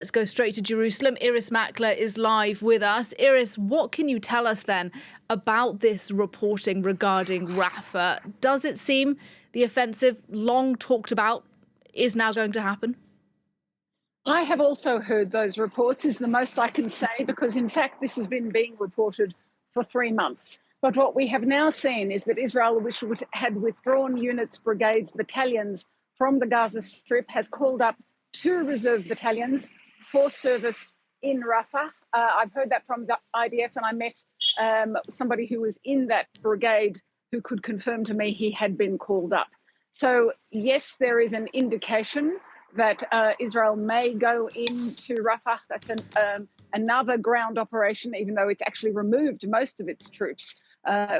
Let's go straight to Jerusalem. Irris Makler is live with us. Irris, what can you tell us then about this reporting regarding Rafah? Does it seem the offensive, long talked about, is now going to happen? I have also heard those reports, is the most I can say, because in fact this has been being reported for 3 months. But what we have now seen is that Israel, which had withdrawn units, brigades, battalions from the Gaza Strip, has called up 2 reserve battalions for service in Rafah. I've heard that from the IDF, and I met somebody who was in that brigade who could confirm to me he had been called up. So yes, there is an indication that Israel may go into Rafah. That's another ground operation, even though it's actually removed most of its troops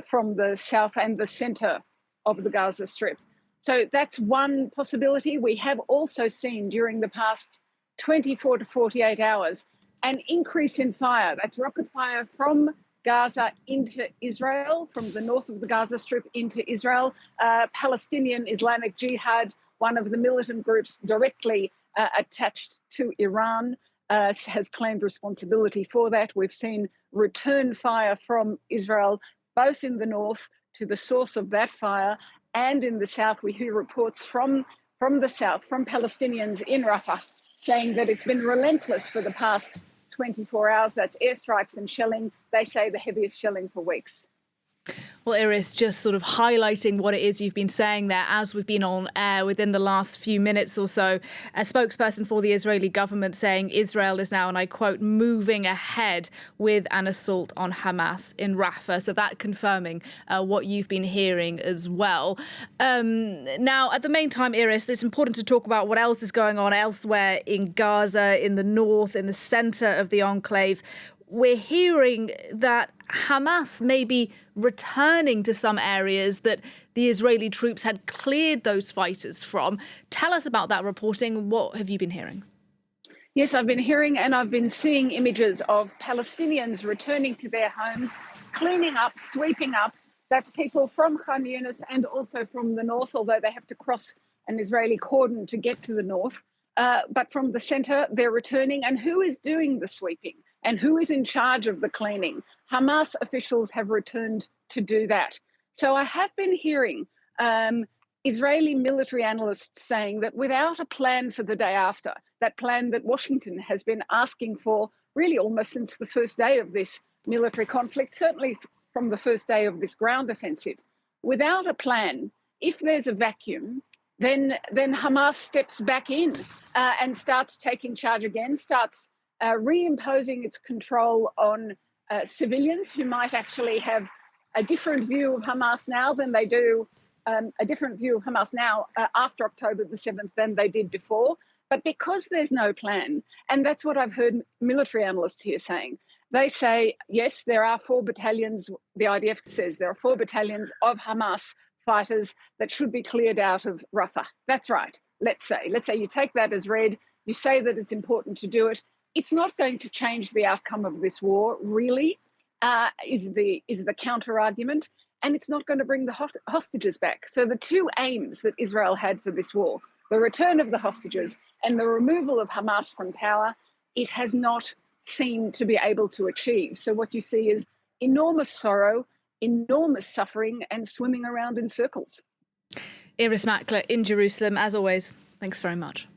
from the south and the centre of the Gaza Strip. So that's one possibility. We have also seen during the past 24 to 48 hours an increase in fire. That's rocket fire from Gaza into Israel, from the north of the Gaza Strip into Israel. Palestinian Islamic Jihad, one of the militant groups directly attached to Iran, has claimed responsibility for that. We've seen return fire from Israel, both in the north to the source of that fire, and in the south. We hear reports from the south, from Palestinians in Rafah, saying that it's been relentless for the past 24 hours. That's airstrikes and shelling. They say the heaviest shelling for weeks. Well, Irris, just sort of highlighting what it is you've been saying there as we've been on air within the last few minutes or so. A spokesperson for the Israeli government saying Israel is now, and I quote, moving ahead with an assault on Hamas in Rafah. So that confirming what you've been hearing as well. Now, at the main time, Irris, it's important to talk about what else is going on elsewhere in Gaza, in the north, in the centre of the enclave. We're hearing that Hamas may be returning to some areas that the Israeli troops had cleared those fighters from. Tell us about that reporting. What have you been hearing? Yes, I've been hearing and I've been seeing images of Palestinians returning to their homes, cleaning up, sweeping up. That's people from Khan Yunis and also from the north, although they have to cross an Israeli cordon to get to the north. But from the centre, they're returning. And who is doing the sweeping? And who is in charge of the cleaning? Hamas officials have returned to do that. So I have been hearing Israeli military analysts saying that without a plan for the day after, that plan that Washington has been asking for really almost since the first day of this military conflict, certainly from the first day of this ground offensive, without a plan, if there's a vacuum, then Hamas steps back in and starts taking charge again, starts reimposing its control on civilians who might actually have a different view of Hamas now than they do, a different view of Hamas now after October the 7th than they did before. But because there's no plan, and that's what I've heard military analysts here saying, they say, yes, there are 4 battalions, the IDF says there are 4 battalions of Hamas fighters that should be cleared out of Rafah. That's right. Let's say you take that as read, you say that it's important to do it. It's not going to change the outcome of this war, really, is the counter argument, and it's not going to bring the hostages back. So the 2 aims that Israel had for this war, the return of the hostages and the removal of Hamas from power, it has not seemed to be able to achieve. So what you see is enormous sorrow, enormous suffering, and swimming around in circles. Irris Makler in Jerusalem, as always. Thanks very much.